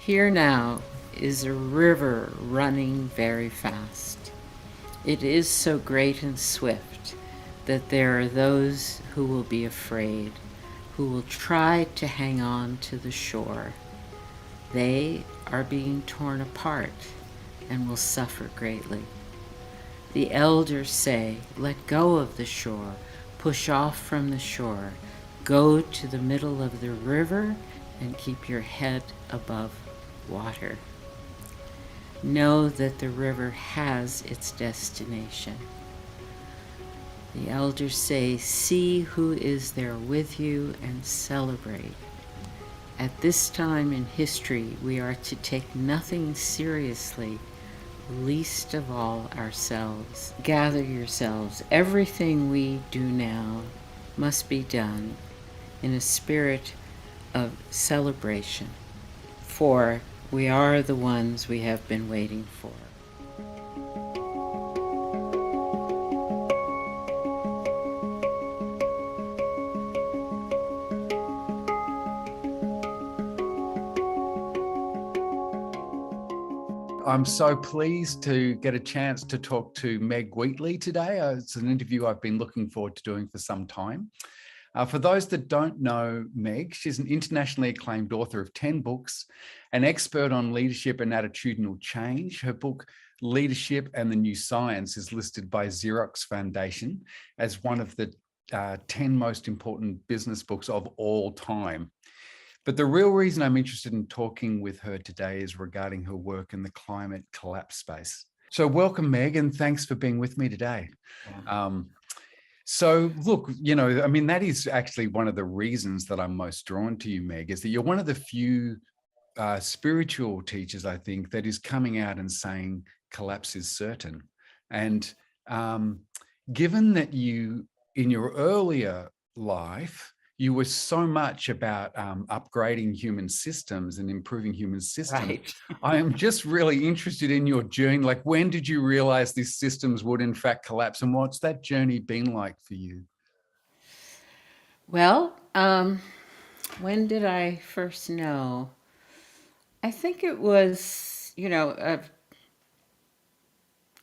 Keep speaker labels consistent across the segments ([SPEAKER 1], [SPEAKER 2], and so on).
[SPEAKER 1] Here now is a river running very fast. It is so great and swift that there are those who will be afraid, who will try to hang on to the shore. They are being torn apart and will suffer greatly. The elders say, let go of the shore, push off from the shore, go to the middle of the river and keep your head above water. Know that the river has its destination. The elders say, see who is there with you and celebrate. At this time in history, we are to take nothing seriously, least of all ourselves. Gather yourselves. Everything we do now must be done in a spirit of celebration, for we are the ones we have been waiting for.
[SPEAKER 2] I'm so pleased to get a chance to talk to Meg Wheatley today. It's an interview I've been looking forward to doing for some time. For those that don't know Meg, she's an internationally acclaimed author of 10 books, an expert on leadership and attitudinal change. Her book, Leadership and the New Science, is listed by Xerox Foundation as one of the 10 most important business books of all time. But the real reason I'm interested in talking with her today is regarding her work in the climate collapse space. So welcome, Meg, and thanks for being with me today. So look, I mean, that is actually one of the reasons that I'm most drawn to you, Meg, is that you're one of the few spiritual teachers, I think, that is coming out and saying collapse is certain. And given that you, in your earlier life, you were so much about upgrading human systems and improving human systems.
[SPEAKER 1] Right.
[SPEAKER 2] I am just really interested in your journey. Like, when did you realize these systems would in fact collapse, and what's that journey been like for you?
[SPEAKER 1] Well, when did I first know? I think it was,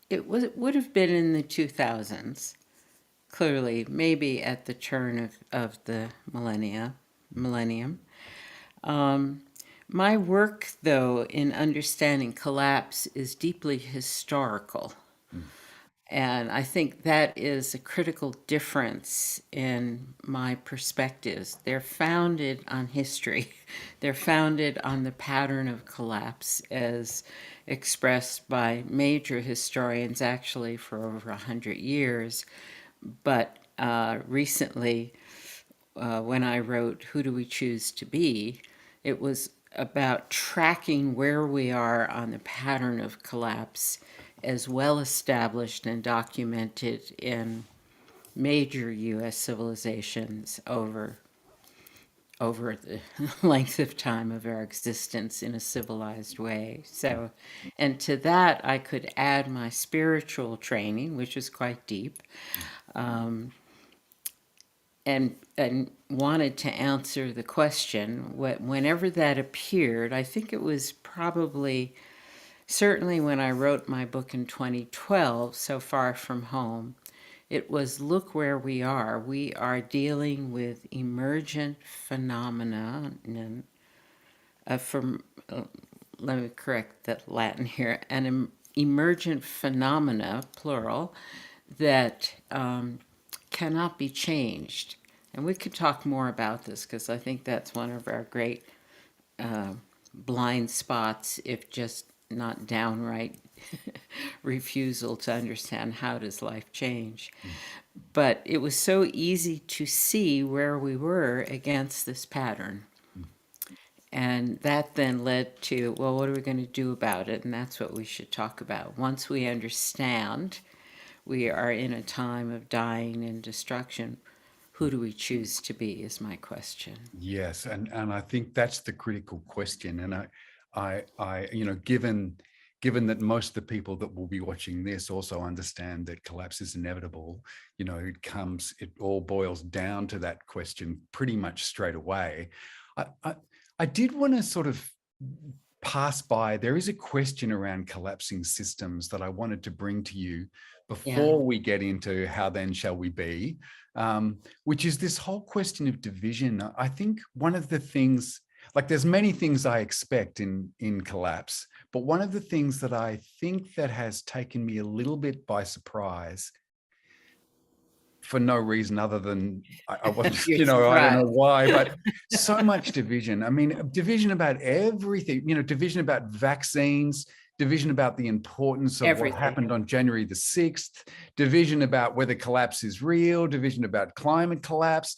[SPEAKER 1] it would have been in the 2000s. Clearly, maybe at the turn of the millennium. My work, though, in understanding collapse is deeply historical.
[SPEAKER 2] Mm.
[SPEAKER 1] And I think that is a critical difference in my perspectives. They're founded on history. They're founded on the pattern of collapse as expressed by major historians actually for over 100 years. But recently, when I wrote Who Do We Choose to Be, it was about tracking where we are on the pattern of collapse as well established and documented in major U.S. civilizations over the length of time of our existence in a civilized way. So, and to that I could add my spiritual training, which is quite deep, and wanted to answer the question whenever that appeared. I think it was probably certainly when I wrote my book in 2012, So Far From Home. It was, look where we are. We are dealing with emergent phenomena. And, let me correct that Latin here. An emergent phenomena, plural, that cannot be changed. And we could talk more about this because I think that's one of our great blind spots, if just not downright refusal to understand how does life change. But it was so easy to see where we were against this pattern. And that then led to, well, what are we going to do about it? And that's what we should talk about. Once we understand we are in a time of dying and destruction, who do we choose to be is my question.
[SPEAKER 2] Yes, and I think that's the critical question. And given that most of the people that will be watching this also understand that collapse is inevitable, it all boils down to that question pretty much straight away. I did want to sort of pass by, there is a question around collapsing systems that I wanted to bring to you
[SPEAKER 1] Yeah.
[SPEAKER 2] before we get into how then shall we be, which is this whole question of division. I think one of the things, like there's many things I expect in collapse, but one of the things that I think that has taken me a little bit by surprise for no reason other than I wasn't,
[SPEAKER 1] You're
[SPEAKER 2] I don't know
[SPEAKER 1] surprised.
[SPEAKER 2] why, but so much division. I mean, division about everything, division about vaccines, division about the importance of what
[SPEAKER 1] Everything.
[SPEAKER 2] happened on January the 6th, division about whether collapse is real, division about climate collapse.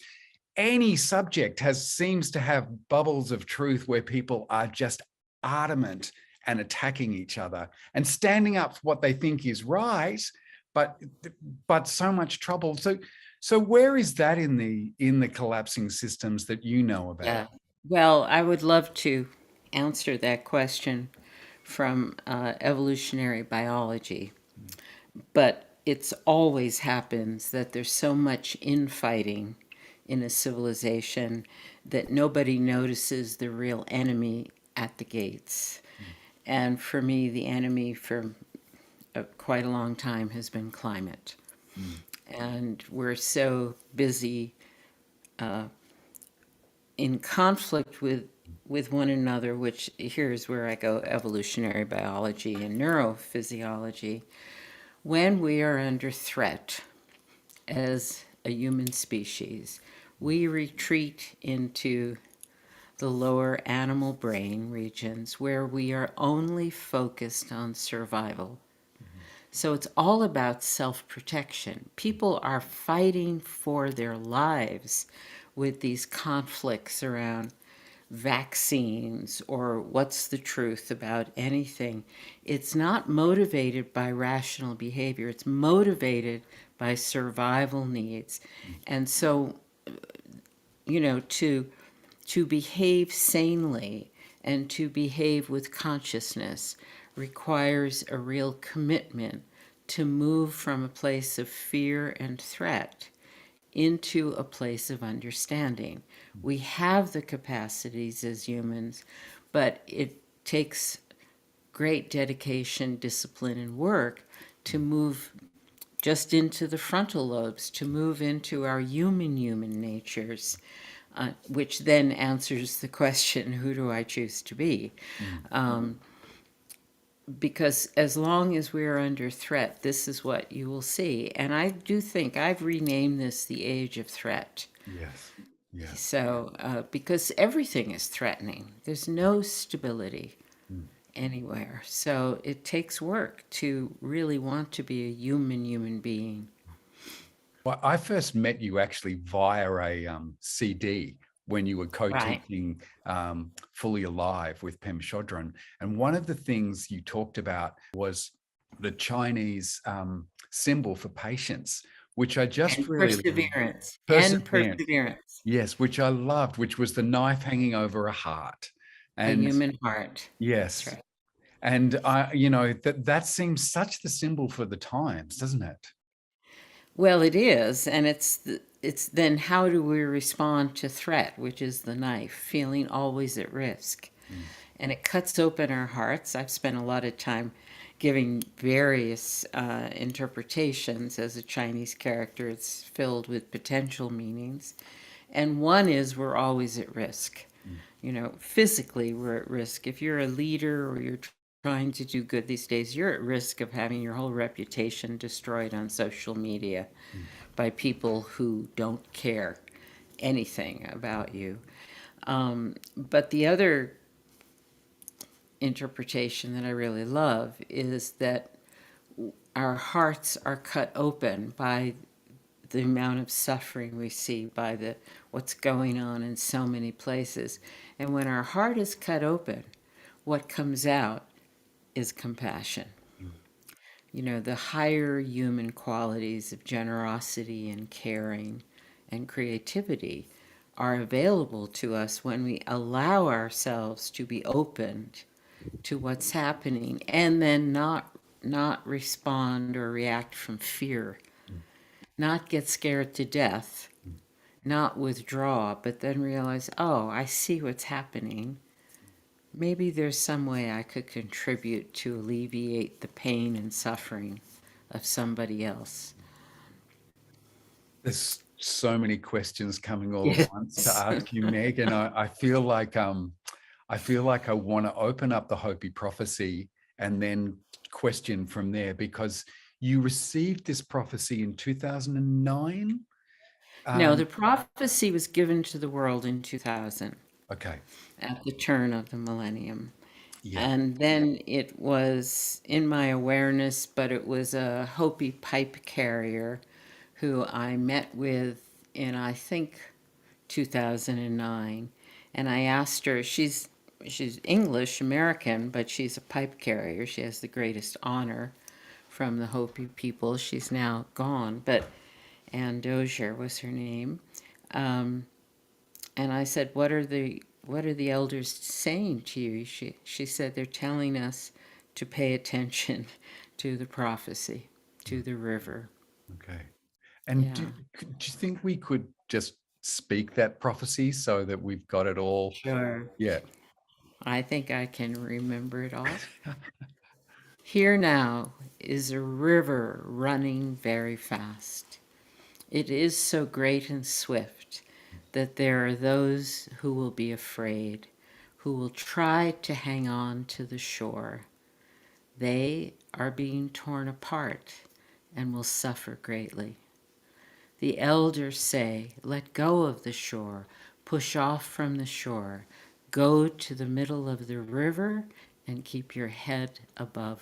[SPEAKER 2] Any subject seems to have bubbles of truth where people are just adamant and attacking each other and standing up for what they think is right, but so much trouble. So where is that in the collapsing systems that you know about?
[SPEAKER 1] Yeah. Well, I would love to answer that question from evolutionary biology, but it's always happens that there's so much infighting in a civilization that nobody notices the real enemy at the gates. And for me, the enemy for quite a long time has been climate.
[SPEAKER 2] Mm.
[SPEAKER 1] And we're so busy in conflict with one another, which here's where I go evolutionary biology and neurophysiology. When we are under threat as a human species, we retreat into the lower animal brain regions where we are only focused on survival. So it's all about self protection. People are fighting for their lives with these conflicts around vaccines or what's the truth about anything. It's not motivated by rational behavior, it's motivated by survival needs. And so, to behave sanely and to behave with consciousness requires a real commitment to move from a place of fear and threat into a place of understanding. We have the capacities as humans, but it takes great dedication, discipline, and work to move just into the frontal lobes, to move into our human natures, which then answers the question, who do I choose to be? Because as long as we're under threat, this is what you will see. And I do think I've renamed this the age of threat.
[SPEAKER 2] Yes. Yeah.
[SPEAKER 1] So, because everything is threatening, there's no stability anywhere. So it takes work to really want to be a human being.
[SPEAKER 2] Well, I first met you actually via a CD when you were
[SPEAKER 1] Right.
[SPEAKER 2] co-teaching Fully Alive with Pem Chodron. And one of the things you talked about was the Chinese symbol for patience, which I just
[SPEAKER 1] And
[SPEAKER 2] really
[SPEAKER 1] perseverance. And
[SPEAKER 2] perseverance.
[SPEAKER 1] perseverance.
[SPEAKER 2] Yes, which I loved, which was the knife hanging over a heart.
[SPEAKER 1] A
[SPEAKER 2] And
[SPEAKER 1] human heart. That's
[SPEAKER 2] yes,
[SPEAKER 1] right.
[SPEAKER 2] and that seems such the symbol for the times, doesn't it?
[SPEAKER 1] Well, it is, and it's then how do we respond to threat, which is the knife, feeling always at risk.
[SPEAKER 2] Mm.
[SPEAKER 1] And it cuts open our hearts. I've spent a lot of time giving various interpretations as a Chinese character. It's filled with potential meanings. And one is we're always at risk. Physically, we're at risk. If you're a leader or you're trying to do good these days, you're at risk of having your whole reputation destroyed on social media by people who don't care anything about you. But the other interpretation that I really love is that our hearts are cut open by the amount of suffering we see, by the what's going on in so many places. And when our heart is cut open, what comes out is compassion. The higher human qualities of generosity and caring and creativity are available to us when we allow ourselves to be opened to what's happening and then not respond or react from fear, not get scared to death, not withdraw, but then realize, oh, I see what's happening. maybe there's some way I could contribute to alleviate the pain and suffering of somebody else.
[SPEAKER 2] There's so many questions coming all at once to
[SPEAKER 1] Yes.
[SPEAKER 2] ask you, Meg, and I feel like I want to open up the Hopi Prophecy and then question from there, because you received this prophecy in 2009.
[SPEAKER 1] No, the prophecy was given to the world in 2000
[SPEAKER 2] Okay.
[SPEAKER 1] at the turn of the millennium.
[SPEAKER 2] Yeah.
[SPEAKER 1] And then it was in my awareness, but it was a Hopi pipe carrier who I met with in, I think, 2009. And I asked her, she's English American, but she's a pipe carrier. She has the greatest honor from the Hopi people. She's now gone, but Ann Dozier was her name. Um, and I said, what are the elders saying to you? She said, they're telling us to pay attention to the prophecy, to the river.
[SPEAKER 2] Okay. And
[SPEAKER 1] Yeah.
[SPEAKER 2] do you think we could just speak that prophecy so that we've got it all?
[SPEAKER 1] Sure.
[SPEAKER 2] Yeah.
[SPEAKER 1] I think I can remember it all. Here now is a river running very fast. It is so great and swift that there are those who will be afraid, who will try to hang on to the shore. They are being torn apart and will suffer greatly. The elders say, let go of the shore, push off from the shore, go to the middle of the river and keep your head above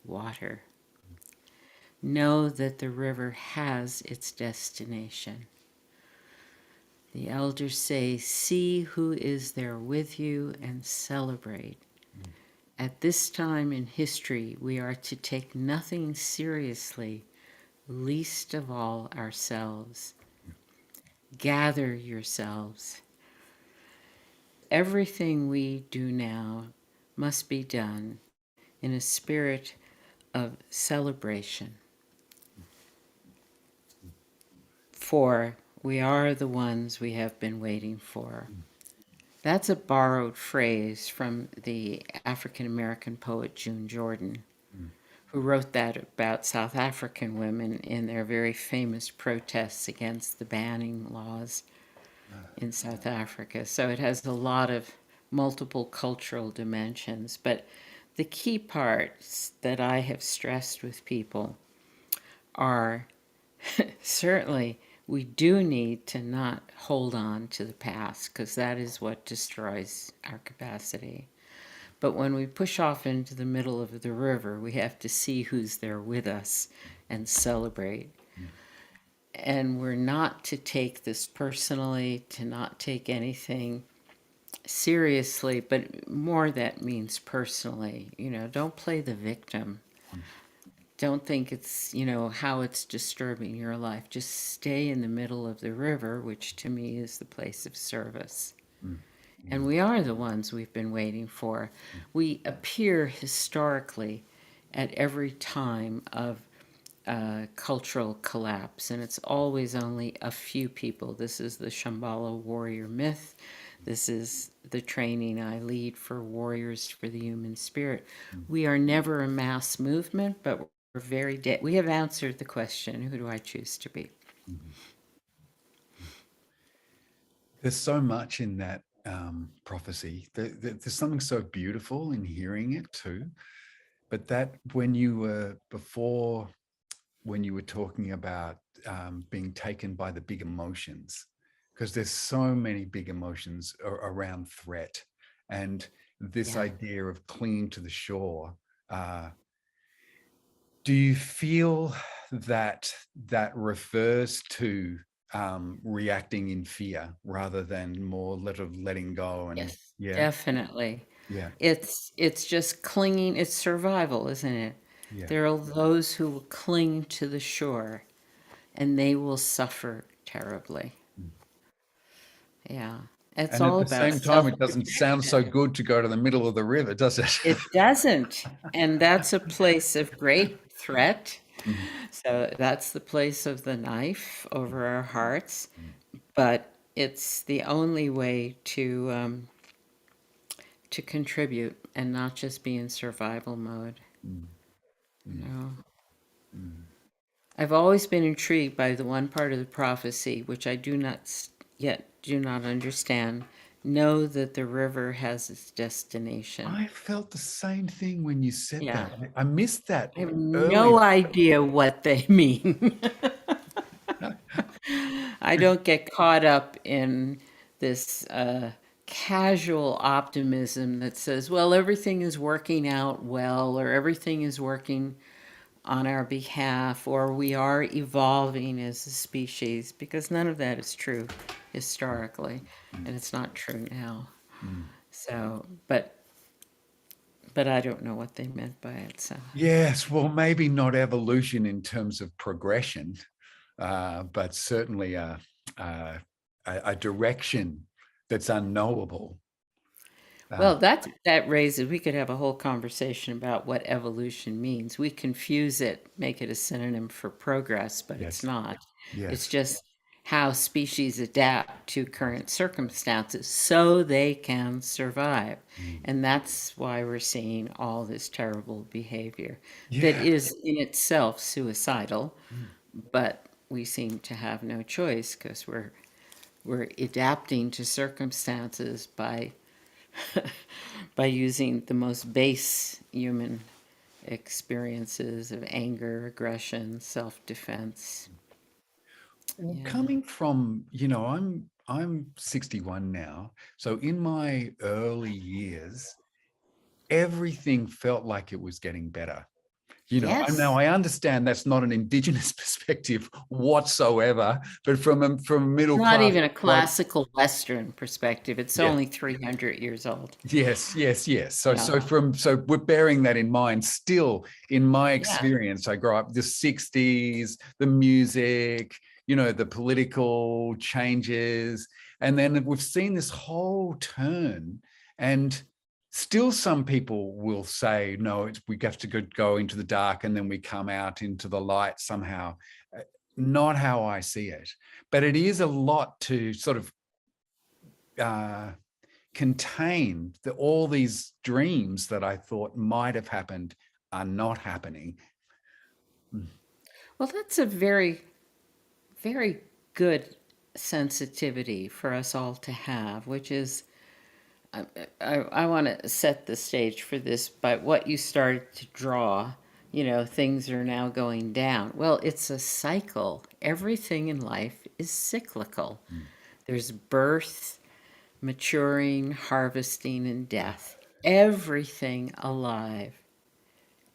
[SPEAKER 1] water. Know that the river has its destination. The elders say, see who is there with you and celebrate. At this time in history, we are to take nothing seriously, least of all ourselves. Gather yourselves. Everything we do now must be done in a spirit of celebration. For we are the ones we have been waiting for. That's a borrowed phrase from the African American poet June Jordan, who wrote that about South African women in their very famous protests against the banning laws in South Africa. So it has a lot of multiple cultural dimensions. But the key parts that I have stressed with people are certainly we do need to not hold on to the past, because that is what destroys our capacity. But when we push off into the middle of the river, we have to see who's there with us and celebrate. And we're not to take this personally, to not take anything seriously, but more that means personally. Don't play the victim. Don't think it's, how it's disturbing your life. Just stay in the middle of the river, which to me is the place of service. And we are the ones we've been waiting for. We appear historically at every time of cultural collapse, and it's always only a few people. This is the Shambhala warrior myth. This is the training I lead for warriors for the human spirit. We are never a mass movement, but we're very we have answered the question, who do I choose to be?
[SPEAKER 2] There's so much in that prophecy. There's something so beautiful in hearing it too. But that when you were talking about being taken by the big emotions, because there's so many big emotions around threat and this
[SPEAKER 1] Yeah.
[SPEAKER 2] idea of clinging to the shore. Do you feel that refers to reacting in fear rather than more letting go? And
[SPEAKER 1] Yes,
[SPEAKER 2] yeah,
[SPEAKER 1] definitely.
[SPEAKER 2] yeah,
[SPEAKER 1] It's just clinging. It's survival, isn't it?
[SPEAKER 2] yeah.
[SPEAKER 1] There are those who will cling to the shore, and they will suffer terribly.
[SPEAKER 2] Mm.
[SPEAKER 1] Yeah, it's
[SPEAKER 2] And at
[SPEAKER 1] all
[SPEAKER 2] the
[SPEAKER 1] about
[SPEAKER 2] same time, it doesn't sound so
[SPEAKER 1] self-protection.
[SPEAKER 2] good to go to the middle of the river, does it?
[SPEAKER 1] It doesn't, and that's a place of great threat.
[SPEAKER 2] Mhm.
[SPEAKER 1] So that's the place of the knife over our hearts, but it's the only way to to contribute and not just be in survival mode.
[SPEAKER 2] Mm,
[SPEAKER 1] You
[SPEAKER 2] mm,
[SPEAKER 1] know,
[SPEAKER 2] mm.
[SPEAKER 1] I've always been intrigued by the one part of the prophecy which I do not yet do not understand. Know that the river has its destination.
[SPEAKER 2] I felt the same thing when you said
[SPEAKER 1] Yeah.
[SPEAKER 2] that. I missed that
[SPEAKER 1] I have
[SPEAKER 2] earlier.
[SPEAKER 1] no idea what they mean. I don't get caught up in this casual optimism that says, well, everything is working out well, or everything is working on our behalf, or we are evolving as a species, because none of that is true historically,
[SPEAKER 2] Mm,
[SPEAKER 1] and it's not true now.
[SPEAKER 2] mm.
[SPEAKER 1] So, but I don't know what they meant by it. So,
[SPEAKER 2] Yes, well, maybe not evolution in terms of progression, but certainly a direction that's unknowable. Uh,
[SPEAKER 1] well, that raises, we could have a whole conversation about what evolution means. We confuse it, make it a synonym for progress, but it's
[SPEAKER 2] yes,
[SPEAKER 1] not. It's
[SPEAKER 2] yes.
[SPEAKER 1] just how species adapt to current circumstances so they can survive.
[SPEAKER 2] Mm.
[SPEAKER 1] And that's why we're seeing all this terrible behavior that
[SPEAKER 2] Yeah.
[SPEAKER 1] is in itself suicidal,
[SPEAKER 2] Mm.
[SPEAKER 1] but we seem to have no choice because we're adapting to circumstances by by using the most base human experiences of anger, aggression, self-defense.
[SPEAKER 2] Well,
[SPEAKER 1] Yeah.
[SPEAKER 2] coming from, I'm 61 now. So in my early years, everything felt like it was getting better. Now
[SPEAKER 1] Yes.
[SPEAKER 2] I understand that's not an indigenous perspective whatsoever, but from a middle
[SPEAKER 1] Not
[SPEAKER 2] class
[SPEAKER 1] even a
[SPEAKER 2] white,
[SPEAKER 1] classical Western perspective. It's
[SPEAKER 2] yeah,
[SPEAKER 1] only 300 years old.
[SPEAKER 2] yes, yes, yes. So
[SPEAKER 1] Yeah.
[SPEAKER 2] so we're bearing that in mind. Still, in my
[SPEAKER 1] Yeah.
[SPEAKER 2] experience, I grew up the 60s, the music, the political changes, and then we've seen this whole turn, and still some people will say, no, we have to go into the dark and then we come out into the light somehow. Not how I see it, but it is a lot to sort of uh, contain all these dreams that I thought might have happened are not happening. Mm.
[SPEAKER 1] Well, that's a very, very good sensitivity for us all to have, which is I want to set the stage for this by what you started to draw. Things are now going down. Well, it's a cycle. Everything in life is cyclical.
[SPEAKER 2] Mm.
[SPEAKER 1] There's birth, maturing, harvesting, and death. Everything alive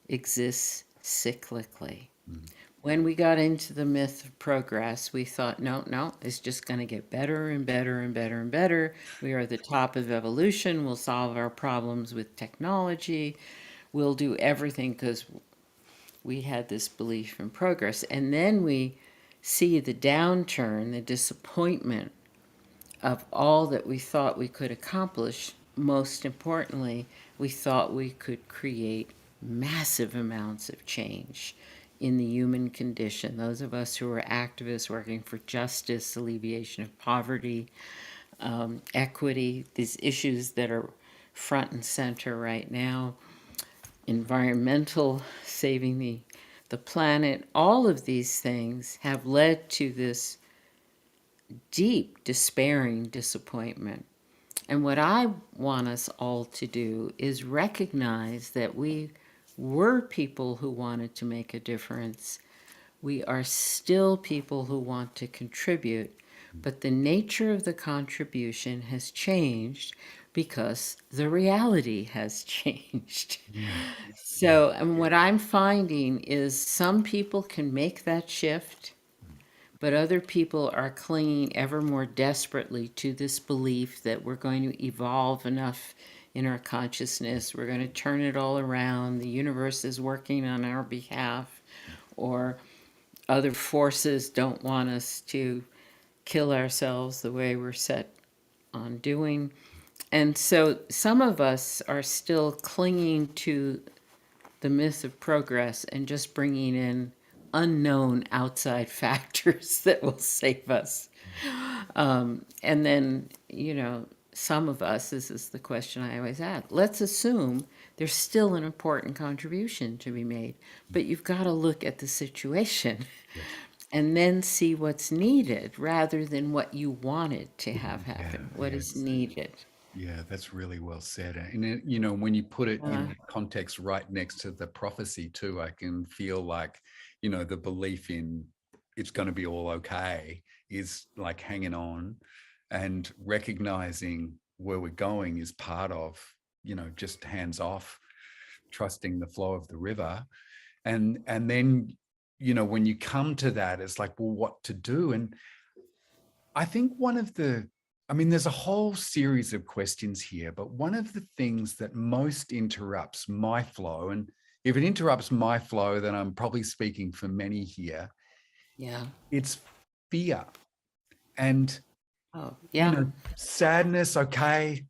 [SPEAKER 1] exists cyclically.
[SPEAKER 2] Mm.
[SPEAKER 1] When we got into the myth of progress, we thought, no, no, it's just going to get better and better and better and better. We are at the top of evolution. We'll solve our problems with technology. We'll do everything because we had this belief in progress. And then we see the downturn, the disappointment of all that we thought we could accomplish. Most importantly, we thought we could create massive amounts of change in the human condition. Those of us who are activists working for justice, alleviation of poverty, equity, these issues that are front and center right now, environmental, saving the planet, all of these things have led to this deep, despairing disappointment. And what I want us all to do is recognize that we were people who wanted to make a difference. We are still people who want to contribute, but the nature of the contribution has changed because the reality has changed.
[SPEAKER 2] Mm. Yeah.
[SPEAKER 1] So, and what I'm finding is some people can make that shift, but other people are clinging ever more desperately to this belief that we're going to evolve enough in our consciousness, we're going to turn it all around, the universe is working on our behalf, or other forces don't want us to kill ourselves the way we're set on doing. And so some of us are still clinging to the myth of progress and just bringing in unknown outside factors that will save us. And then, some of us, this is the question I always ask, let's assume there's still an important contribution to be made, but you've got to look at the situation
[SPEAKER 2] Yes.
[SPEAKER 1] and then see what's needed rather than what you wanted to have
[SPEAKER 2] Yeah.
[SPEAKER 1] happen, what is
[SPEAKER 2] Yes.
[SPEAKER 1] needed.
[SPEAKER 2] Yeah, that's really well said. And you know, when you put it in
[SPEAKER 1] Uh,
[SPEAKER 2] that context right next to the prophecy too, I can feel like, you know, the belief in it's going to be all okay is like hanging on, and recognizing where we're going is part of, you know, just hands off, trusting the flow of the river. And then, you know, when you come to that, it's like, well, what to do? And I think I mean, there's a whole series of questions here, but one of the things that most interrupts my flow, and if it interrupts my flow, then I'm probably speaking for many here,
[SPEAKER 1] yeah.
[SPEAKER 2] it's fear. And,
[SPEAKER 1] Oh,
[SPEAKER 2] you
[SPEAKER 1] yeah.
[SPEAKER 2] know, sadness, okay,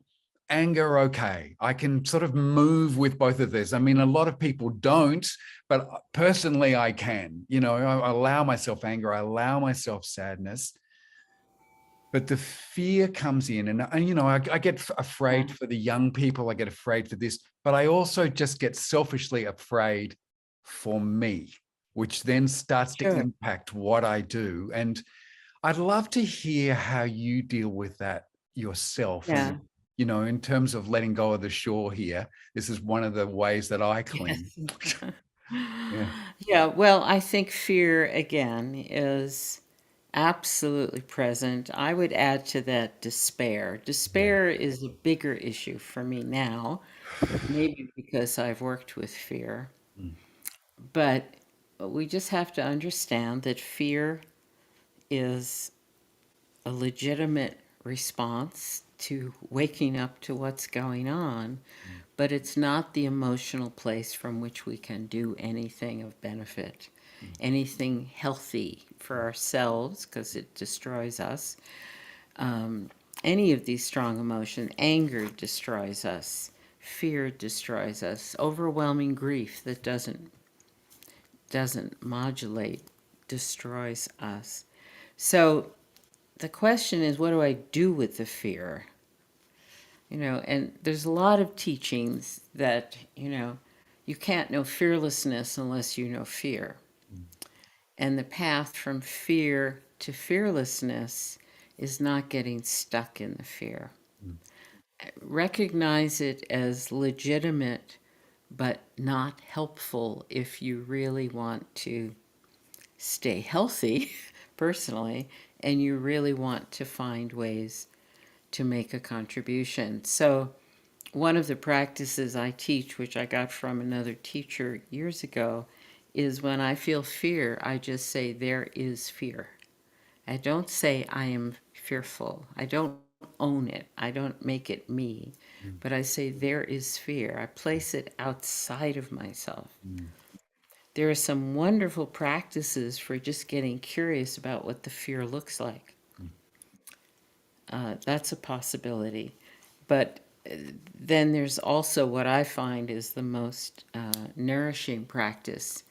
[SPEAKER 2] anger, okay. I can sort of move with both of this. I mean, a lot of people don't, but personally, I can. You know, I allow myself anger, I allow myself sadness. But the fear comes in, and you know, I get afraid
[SPEAKER 1] Yeah.
[SPEAKER 2] for the young people, I get afraid for this, but I also just get selfishly afraid for me, which then starts to
[SPEAKER 1] Sure.
[SPEAKER 2] impact what I do. And I'd love to hear how you deal with that yourself. And
[SPEAKER 1] Yeah.
[SPEAKER 2] you know, in terms of letting go of the shore here, this is one of the ways that I cling.
[SPEAKER 1] Yes.
[SPEAKER 2] Yeah.
[SPEAKER 1] Yeah, well, I think fear again is absolutely present. I would add to that despair.
[SPEAKER 2] Yeah.
[SPEAKER 1] Despair is a bigger issue for me now, maybe because I've worked with fear.
[SPEAKER 2] Mm,
[SPEAKER 1] But we just have to understand that fear is a legitimate response to waking up to what's going on,
[SPEAKER 2] mm,
[SPEAKER 1] but it's not the emotional place from which we can do anything of benefit,
[SPEAKER 2] mm,
[SPEAKER 1] anything healthy for ourselves, because it destroys us. Um, any of these strong emotions, anger destroys us, fear destroys us, overwhelming grief that doesn't modulate destroys us. So the question is, what do I do with the fear? And there's a lot of teachings that, you can't know fearlessness unless you know fear.
[SPEAKER 2] mm,
[SPEAKER 1] And the path from fear to fearlessness is not getting stuck in the fear.
[SPEAKER 2] mm,
[SPEAKER 1] Recognize it as legitimate, but not helpful if you really want to stay healthy personally and you really want to find ways to make a contribution. So, one of the practices I teach, which I got from another teacher years ago, is when I feel fear, I just say, there is fear. I don't say, I am fearful. I don't own it. I don't make it me.
[SPEAKER 2] mm,
[SPEAKER 1] But I say, there is fear. I place it outside of myself.
[SPEAKER 2] mm,
[SPEAKER 1] There are some wonderful practices for just getting curious about what the fear looks like.
[SPEAKER 2] mm,
[SPEAKER 1] That's a possibility. But then there's also what I find is the most nourishing practice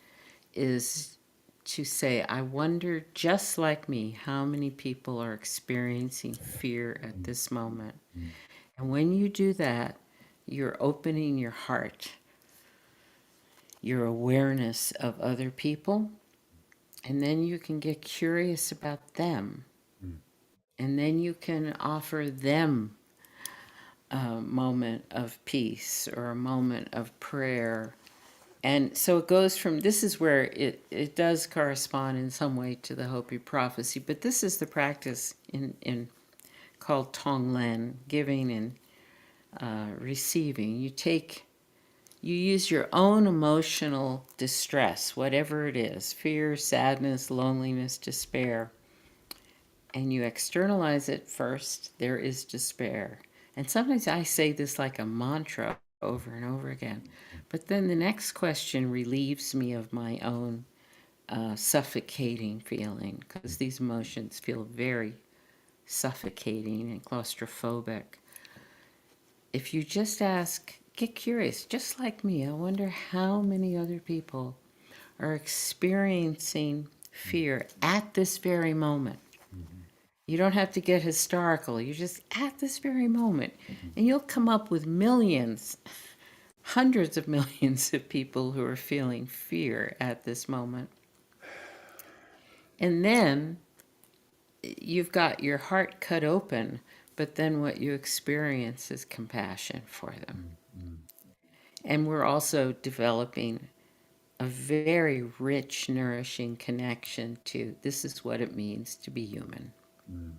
[SPEAKER 1] is to say, I wonder, just like me, how many people are experiencing fear at
[SPEAKER 2] mm,
[SPEAKER 1] this moment.
[SPEAKER 2] mm,
[SPEAKER 1] And when you do that, you're opening your heart, your awareness of other people, and then you can get curious about them.
[SPEAKER 2] mm.
[SPEAKER 1] And then you can offer them a moment of peace or a moment of prayer. And so it goes from this is where it does correspond in some way to the Hopi prophecy, but this is the practice in called Tonglen, giving and receiving. You use your own emotional distress, whatever it is, fear, sadness, loneliness, despair, and you externalize it first. There is despair. And sometimes I say this like a mantra over and over again. But then the next question relieves me of my own suffocating feeling, because these emotions feel very suffocating and claustrophobic. If you just ask, get curious, just like me, I wonder how many other people are experiencing fear at this very moment. You don't have to get historical. You're just at this very moment.
[SPEAKER 2] Mm,
[SPEAKER 1] And you'll come up with millions, hundreds of millions of people who are feeling fear at this moment. And then you've got your heart cut open, but then what you experience is compassion for them.
[SPEAKER 2] mm, mm,
[SPEAKER 1] And we're also developing a very rich, nourishing connection to this is what it means to be human.
[SPEAKER 2] mm,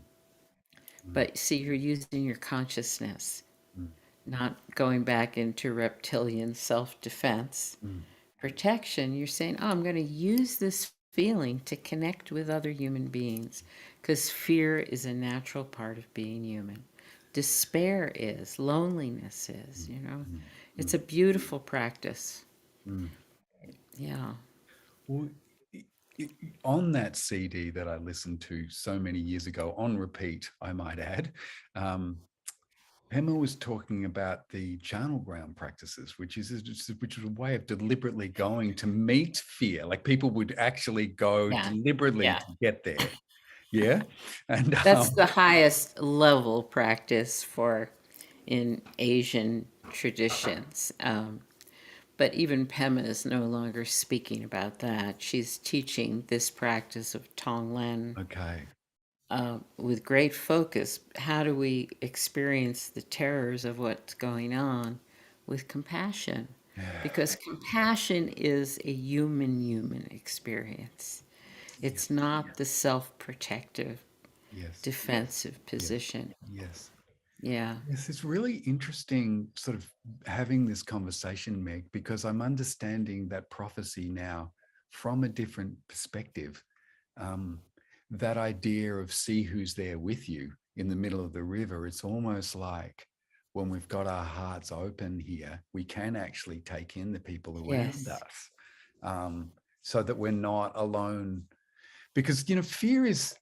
[SPEAKER 2] mm,
[SPEAKER 1] But see, you're using your consciousness,
[SPEAKER 2] mm,
[SPEAKER 1] not going back into reptilian self defense.
[SPEAKER 2] mm.
[SPEAKER 1] Protection, you're saying, oh, I'm going to use this feeling to connect with other human beings because fear is a natural part of being human. Despair is, loneliness is, you know.
[SPEAKER 2] Mm,
[SPEAKER 1] It's
[SPEAKER 2] mm,
[SPEAKER 1] a beautiful practice.
[SPEAKER 2] mm.
[SPEAKER 1] Yeah.
[SPEAKER 2] Well, on that CD that I listened to so many years ago, on repeat, I might add, um, Emma was talking about the charnel ground practices, which is a way of deliberately going to meet fear. Like people would actually go
[SPEAKER 1] Yeah.
[SPEAKER 2] deliberately
[SPEAKER 1] Yeah.
[SPEAKER 2] to get there. Yeah, and
[SPEAKER 1] That's the highest level practice for in Asian traditions. But even Pema is no longer speaking about that. She's teaching this practice of Tonglen
[SPEAKER 2] okay,
[SPEAKER 1] with great focus. How do we experience the terrors of what's going on with compassion?
[SPEAKER 2] yeah,
[SPEAKER 1] Because compassion is a human experience.
[SPEAKER 2] yeah,
[SPEAKER 1] It's not the self protective,
[SPEAKER 2] yes,
[SPEAKER 1] defensive
[SPEAKER 2] yeah,
[SPEAKER 1] position.
[SPEAKER 2] yes.
[SPEAKER 1] Yeah.
[SPEAKER 2] Yes, it's really interesting sort of having this conversation, Meg, because I'm understanding that prophecy now from a different perspective. Um, that idea of see who's there with you in the middle of the river, it's almost like when we've got our hearts open here, we can actually take in the people around
[SPEAKER 1] Yes.
[SPEAKER 2] us, so that we're not alone. Because, fear is,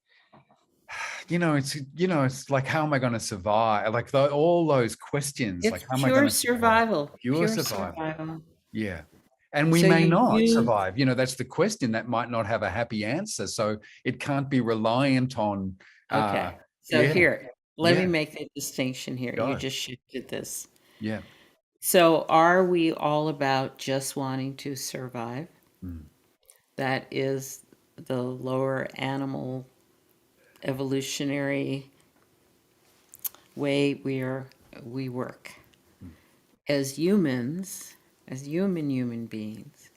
[SPEAKER 2] it's like, how am I going to survive? Like all those questions,
[SPEAKER 1] It's
[SPEAKER 2] like, how am I going
[SPEAKER 1] pure
[SPEAKER 2] to survive?
[SPEAKER 1] survival.
[SPEAKER 2] Pure
[SPEAKER 1] Pure
[SPEAKER 2] survival.
[SPEAKER 1] survival.
[SPEAKER 2] Yeah. And we
[SPEAKER 1] So
[SPEAKER 2] may
[SPEAKER 1] you
[SPEAKER 2] not
[SPEAKER 1] use
[SPEAKER 2] survive. That's the question that might not have a happy answer. So it can't be reliant on,
[SPEAKER 1] okay. So
[SPEAKER 2] yeah,
[SPEAKER 1] here, let me
[SPEAKER 2] yeah,
[SPEAKER 1] make a distinction here. You
[SPEAKER 2] go.
[SPEAKER 1] just shifted this.
[SPEAKER 2] Yeah.
[SPEAKER 1] So are we all about just wanting to survive?
[SPEAKER 2] Mm,
[SPEAKER 1] That is the lower animal evolutionary way we work.
[SPEAKER 2] mm,
[SPEAKER 1] As humans, as human beings,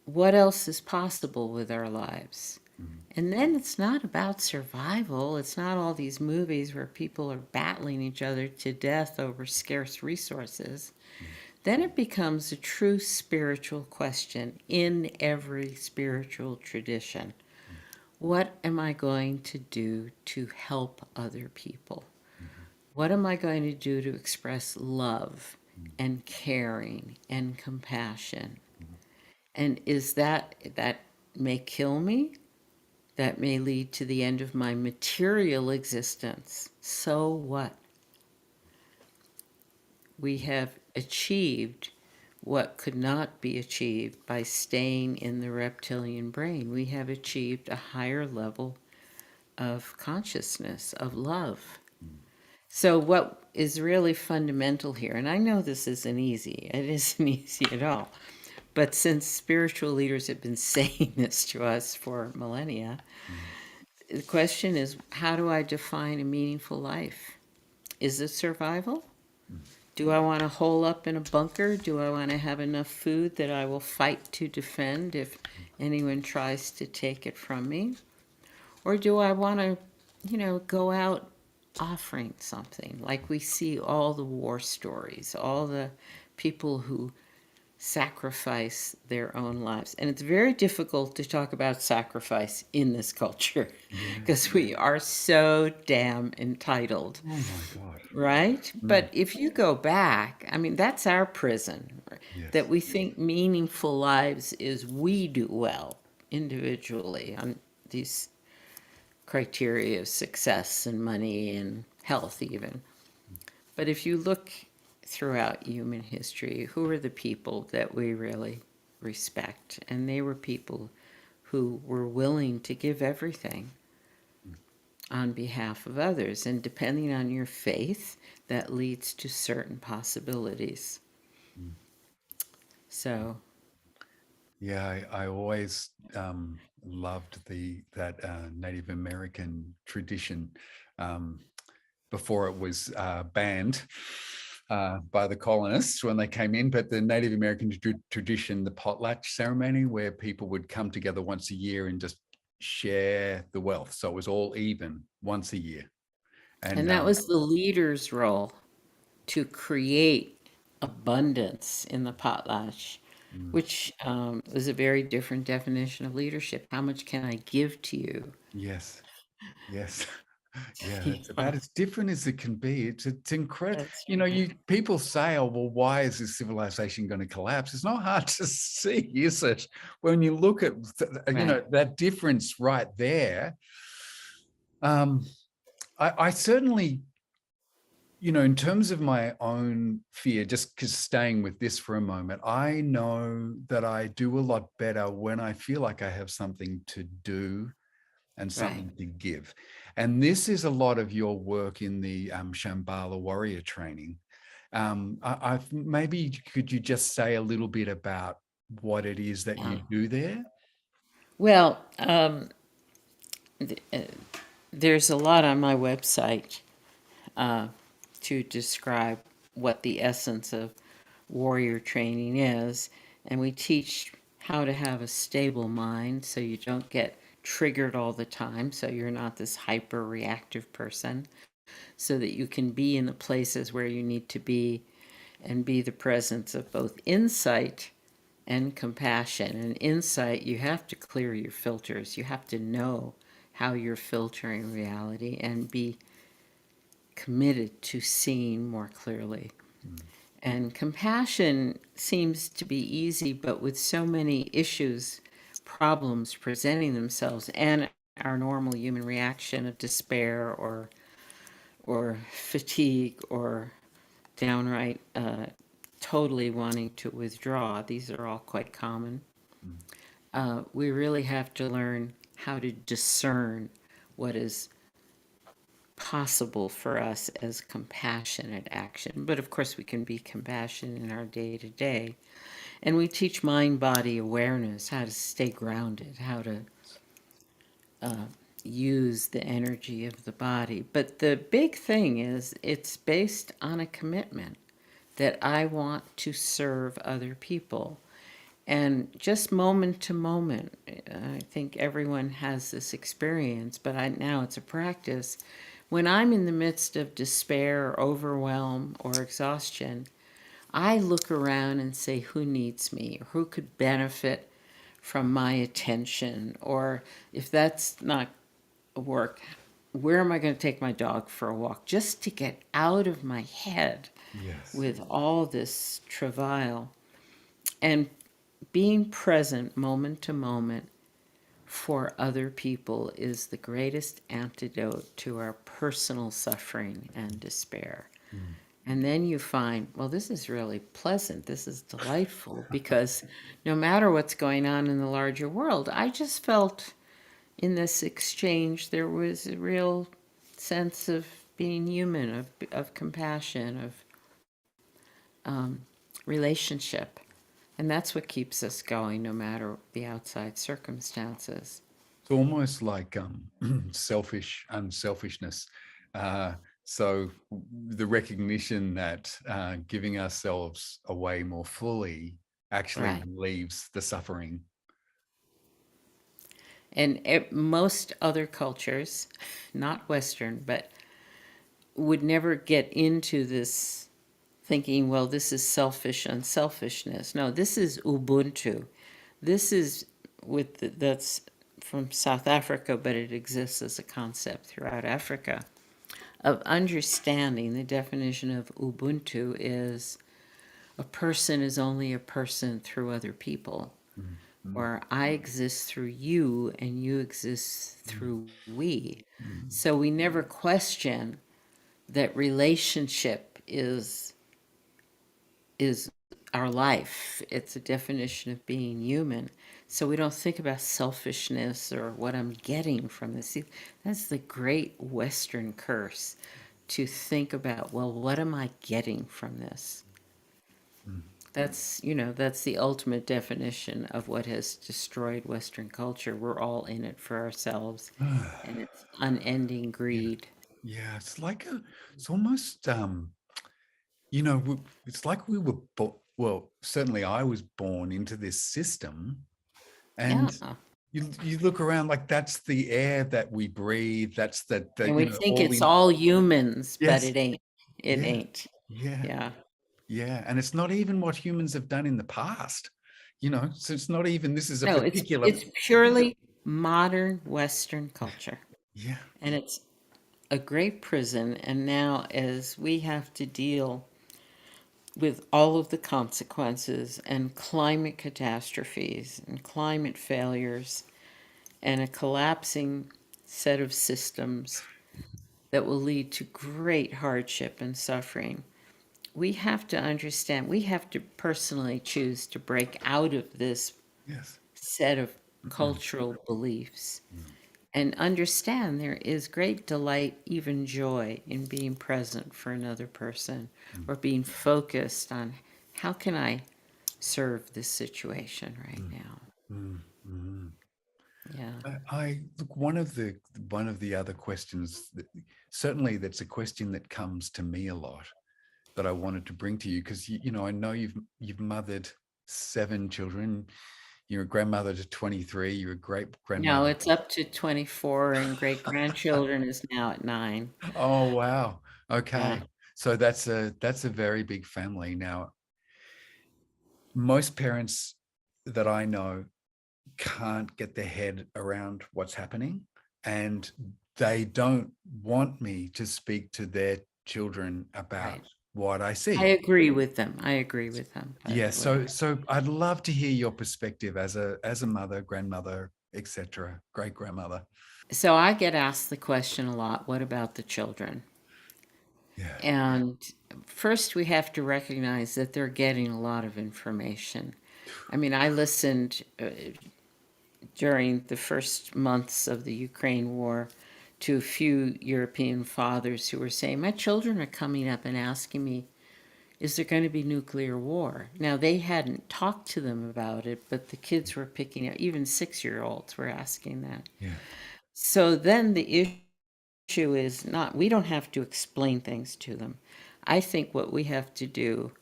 [SPEAKER 1] what else is possible with our lives?
[SPEAKER 2] mm,
[SPEAKER 1] And then it's not about survival. It's not all these movies where people are battling each other to death over scarce resources.
[SPEAKER 2] mm,
[SPEAKER 1] Then it becomes a true spiritual question in every spiritual tradition.
[SPEAKER 2] mm,
[SPEAKER 1] What am I going to do to help other people?
[SPEAKER 2] mhm,
[SPEAKER 1] What am I going to do to express love
[SPEAKER 2] mm,
[SPEAKER 1] and caring and compassion?
[SPEAKER 2] mhm,
[SPEAKER 1] And is that may kill me? That may lead to the end of my material existence. So what? We have achieved what could not be achieved by staying in the reptilian brain. We have achieved a higher level of consciousness, of love.
[SPEAKER 2] mm,
[SPEAKER 1] So, what is really fundamental here, and I know this isn't easy, it isn't easy at all, but since spiritual leaders have been saying this to us for millennia,
[SPEAKER 2] mm,
[SPEAKER 1] the question is how do I define a meaningful life? Is it survival?
[SPEAKER 2] mm,
[SPEAKER 1] Do I want to hole up in a bunker? Do I want to have enough food that I will fight to defend if anyone tries to take it from me? Or do I want to, go out offering something? Like we see all the war stories, all the people who sacrifice their own lives. And it's very difficult to talk about sacrifice in this culture
[SPEAKER 2] yeah.
[SPEAKER 1] because we are so damn entitled,
[SPEAKER 2] Oh my God.
[SPEAKER 1] right?
[SPEAKER 2] Mm,
[SPEAKER 1] But if you go back, I mean, that's our prison, that
[SPEAKER 2] yes.
[SPEAKER 1] we think meaningful lives is we do well individually on these criteria of success and money and health, even. But if you look throughout human history, who are the people that we really respect? And they were people who were willing to give everything.
[SPEAKER 2] Mm,
[SPEAKER 1] on behalf of others. And depending on your faith, that leads to certain possibilities.
[SPEAKER 2] Mm.
[SPEAKER 1] So,
[SPEAKER 2] Yeah, I always loved that Native American tradition um, before it was banned by the colonists when they came in. But the Native American tradition, the potlatch ceremony, where people would come together once a year and just share the wealth. So it was all even once a year. And
[SPEAKER 1] and that was the leader's role, to create abundance in the potlatch,
[SPEAKER 2] mm,
[SPEAKER 1] which was a very different definition of leadership. How much can I give to you?
[SPEAKER 2] yes, yes. Yeah, that's
[SPEAKER 1] Yeah,
[SPEAKER 2] about as different as it can be. It's incredible.
[SPEAKER 1] that's
[SPEAKER 2] You know,
[SPEAKER 1] right.
[SPEAKER 2] you people say, "Oh, well, why is this civilization going to collapse?" It's not hard to see, is it? When you look at
[SPEAKER 1] Right.
[SPEAKER 2] that difference right there. Um, I certainly, in terms of my own fear, just because staying with this for a moment, I know that I do a lot better when I feel like I have something to do and
[SPEAKER 1] Right.
[SPEAKER 2] something to give. And this is a lot of your work in the Shambhala warrior training. Maybe could you just say a little bit about what it is that
[SPEAKER 1] Yeah.
[SPEAKER 2] you do there?
[SPEAKER 1] Well, there's a lot on my website uh, to describe what the essence of warrior training is. And we teach how to have a stable mind so you don't get triggered all the time, so you're not this hyper reactive person, so that you can be in the places where you need to be and be the presence of both insight and compassion. And insight, you have to clear your filters. You have to know how you're filtering reality and be committed to seeing more clearly.
[SPEAKER 2] Mm,
[SPEAKER 1] And compassion seems to be easy, but with so many issues, problems presenting themselves, and our normal human reaction of despair or fatigue or downright totally wanting to withdraw, these are all quite common.
[SPEAKER 2] mm,
[SPEAKER 1] We really have to learn how to discern what is possible for us as compassionate action. But of course, we can be compassionate in our day to day. And we teach mind body awareness, how to stay grounded, how to use the energy of the body. But the big thing is, it's based on a commitment that I want to serve other people. And just moment to moment, I think everyone has this experience, but now it's a practice. When I'm in the midst of despair, or overwhelm, or exhaustion, I look around and say, who needs me? Or who could benefit from my attention? Or if that's not work, where am I going to take my dog for a walk? Just to get out of my head
[SPEAKER 2] yes.
[SPEAKER 1] with all this travail. And being present moment to moment for other people is the greatest antidote to our personal suffering and despair.
[SPEAKER 2] Mm.
[SPEAKER 1] And then you find, well, this is really pleasant. This is delightful because no matter what's going on in the larger world, I just felt in this exchange there was a real sense of being human, of compassion, of relationship. And that's what keeps us going no matter the outside circumstances.
[SPEAKER 2] It's almost like selfish unselfishness. Uh, so the recognition that giving ourselves away more fully actually
[SPEAKER 1] Right.
[SPEAKER 2] relieves the suffering.
[SPEAKER 1] And most other cultures, not Western, but would never get into this thinking, well, this is selfish unselfishness. No, this is Ubuntu. This is that's from South Africa, but it exists as a concept throughout Africa of understanding. The definition of Ubuntu is a person is only a person through other people,
[SPEAKER 2] Mm, mm,
[SPEAKER 1] or I exist through you and you exist
[SPEAKER 2] mm,
[SPEAKER 1] through we.
[SPEAKER 2] mm,
[SPEAKER 1] So we never question that relationship is our life. It's a definition of being human. So we don't think about selfishness or what I'm getting from this. See, that's the great Western curse, to think about, well, what am I getting from this? That's, that's the ultimate definition of what has destroyed Western culture. We're all in it for ourselves, and it's unending
[SPEAKER 2] Yeah,
[SPEAKER 1] greed.
[SPEAKER 2] yeah. It's almost it's like we were well, certainly I was born into this system,
[SPEAKER 1] Yeah.
[SPEAKER 2] and you look around, like that's the air that we breathe. That's
[SPEAKER 1] And we think
[SPEAKER 2] all
[SPEAKER 1] it's
[SPEAKER 2] the
[SPEAKER 1] all humans, but
[SPEAKER 2] yes,
[SPEAKER 1] it ain't. It
[SPEAKER 2] yeah,
[SPEAKER 1] ain't.
[SPEAKER 2] yeah,
[SPEAKER 1] Yeah.
[SPEAKER 2] yeah. And it's not even what humans have done in the past. So it's not even, this is a
[SPEAKER 1] No, it's
[SPEAKER 2] particular,
[SPEAKER 1] it's purely modern Western culture.
[SPEAKER 2] yeah,
[SPEAKER 1] And it's a great prison. And now, as we have to deal with all of the consequences and climate catastrophes and climate failures and a collapsing set of systems that will lead to great hardship and suffering, we have to understand, we have to personally choose to break out of this
[SPEAKER 2] yes,
[SPEAKER 1] set of cultural beliefs and understand there is great delight, even joy, in being present for another person or being focused on how can I serve this situation right now.
[SPEAKER 2] mm, mm.
[SPEAKER 1] Yeah.
[SPEAKER 2] I look, one of the other questions that, certainly that's a question that comes to me a lot, that I wanted to bring to you, because I know you've mothered 7 children. You're a grandmother to 23. You're a great
[SPEAKER 1] No,
[SPEAKER 2] grandmother.
[SPEAKER 1] it's up to 24, and great grandchildren is now at 9.
[SPEAKER 2] Oh wow.
[SPEAKER 1] Yeah.
[SPEAKER 2] Okay. So that's a very big family. Now, most parents that I know can't get their head around what's happening, and they don't want me to speak to their children about
[SPEAKER 1] Right.
[SPEAKER 2] what I
[SPEAKER 1] I
[SPEAKER 2] see.
[SPEAKER 1] agree with them. I agree with them, by
[SPEAKER 2] Yeah,
[SPEAKER 1] the way.
[SPEAKER 2] so I'd love to hear your perspective as a mother, grandmother, etc., great grandmother.
[SPEAKER 1] So I get asked the question a lot, what about the children?
[SPEAKER 2] Yeah.
[SPEAKER 1] And first, we have to recognize that they're getting a lot of information. I mean, I listened during the first months of the Ukraine war to a few European fathers who were saying, my children are coming up and asking me, is there going to be nuclear war? Now, they hadn't talked to them about it, but the kids were picking up, even 6-year-olds were asking that.
[SPEAKER 2] Yeah.
[SPEAKER 1] So then the issue is not, we don't have to explain things to them. I think what we have to do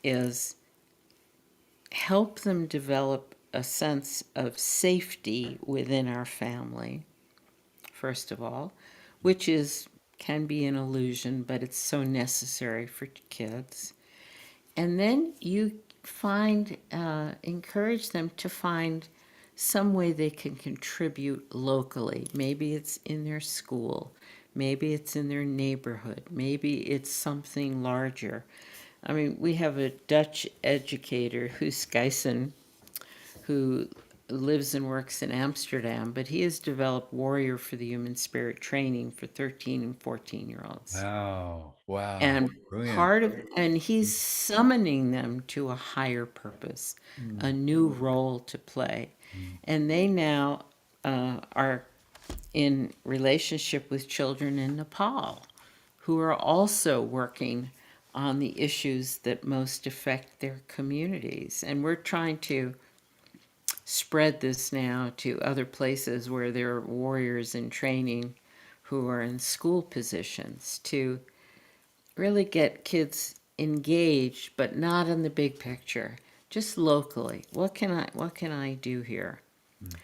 [SPEAKER 1] is help them develop a sense of safety within our family, first of all, which is can be an illusion, but it's so necessary for kids. And then you encourage them to find some way they can contribute locally. Maybe it's in their school, maybe it's in their neighborhood, maybe it's something larger. I mean, we have a Dutch educator, Huus Gijssen, who lives and works in Amsterdam, but he has developed Warrior for the Human Spirit training for 13 and 14-year-olds.
[SPEAKER 2] Wow. Wow.
[SPEAKER 1] And
[SPEAKER 2] Brilliant.
[SPEAKER 1] and he's summoning them to a higher purpose, a
[SPEAKER 2] Mm,
[SPEAKER 1] new role to play.
[SPEAKER 2] mm,
[SPEAKER 1] And they now are in relationship with children in Nepal who are also working on the issues that most affect their communities. And we're trying to spread this now to other places where there are warriors in training who are in school positions to really get kids engaged, but not in the big picture, just locally. What can I do here?
[SPEAKER 2] mm,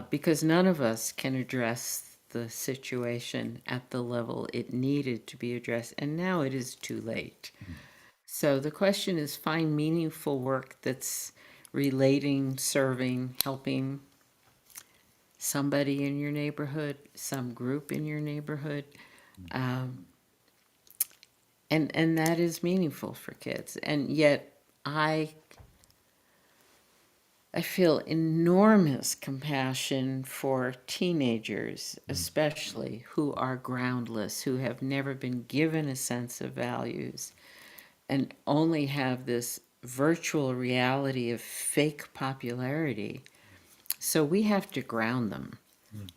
[SPEAKER 1] Because none of us can address the situation at the level it needed to be addressed, and now it is too late.
[SPEAKER 2] mm,
[SPEAKER 1] So the question is, find meaningful work that's relating, serving, helping somebody in your neighborhood, some group in your neighborhood, um, and that is meaningful for kids. And yet, I I feel enormous compassion for teenagers,
[SPEAKER 2] mm,
[SPEAKER 1] especially who are groundless, who have never been given a sense of values, and only have this virtual reality of fake popularity. So we have to ground them,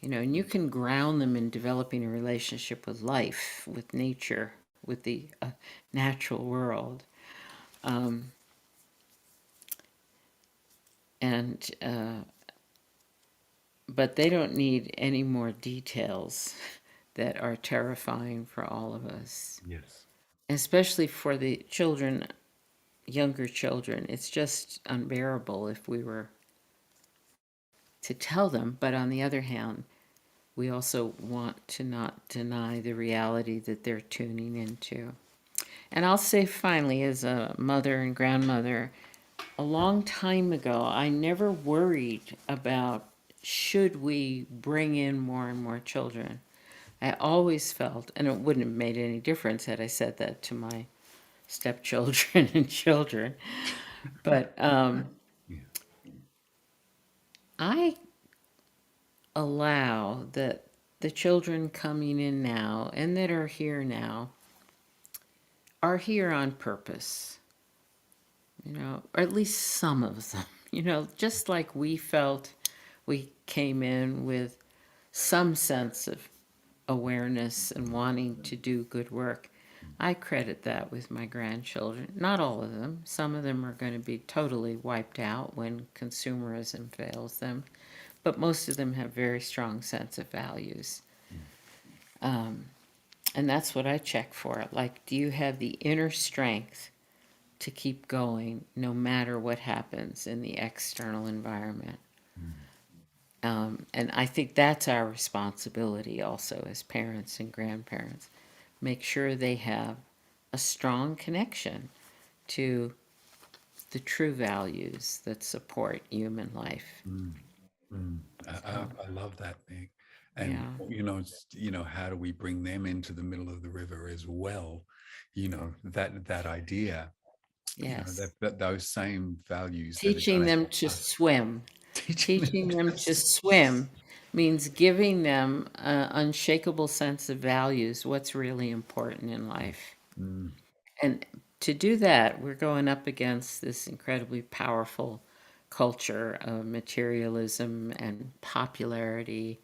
[SPEAKER 1] and you can ground them in developing a relationship with life, with nature, with the natural world. Um, and But they don't need any more details that are terrifying for all of us,
[SPEAKER 2] Yes.
[SPEAKER 1] especially for the children, younger children. It's just unbearable if we were to tell them. But on the other hand, we also want to not deny the reality that they're tuning into. And I'll say finally, as a mother and grandmother, a long time ago, I never worried about should we bring in more and more children. I always felt, and it wouldn't have made any difference had I said that to my stepchildren and children, but
[SPEAKER 2] Yeah.
[SPEAKER 1] I allow that the children coming in now and that are here now are here on purpose, or at least some of them, just like we felt we came in with some sense of awareness and wanting to do good work. I credit that with my grandchildren. Not all of them. Some of them are going to be totally wiped out when consumerism fails them, but most of them have very strong sense of values. Um, and that's what I check for. Like, do you have the inner strength to keep going no matter what happens in the external environment? And I think that's our responsibility also as parents and grandparents. Make sure they have a strong connection to the true values that support human life.
[SPEAKER 2] Mm. Mm.
[SPEAKER 1] So,
[SPEAKER 2] I love that, Meg. And
[SPEAKER 1] yeah,
[SPEAKER 2] how do we bring them into the middle of the river as well? That idea,
[SPEAKER 1] yes.
[SPEAKER 2] that those same values that are
[SPEAKER 1] Teaching
[SPEAKER 2] going to
[SPEAKER 1] them
[SPEAKER 2] help
[SPEAKER 1] to
[SPEAKER 2] us,
[SPEAKER 1] swim.
[SPEAKER 2] teaching them
[SPEAKER 1] Teaching them
[SPEAKER 2] to
[SPEAKER 1] to swim means giving them an unshakable sense of values, what's really important in life.
[SPEAKER 2] Mm.
[SPEAKER 1] And to do that, we're going up against this incredibly powerful culture of materialism and popularity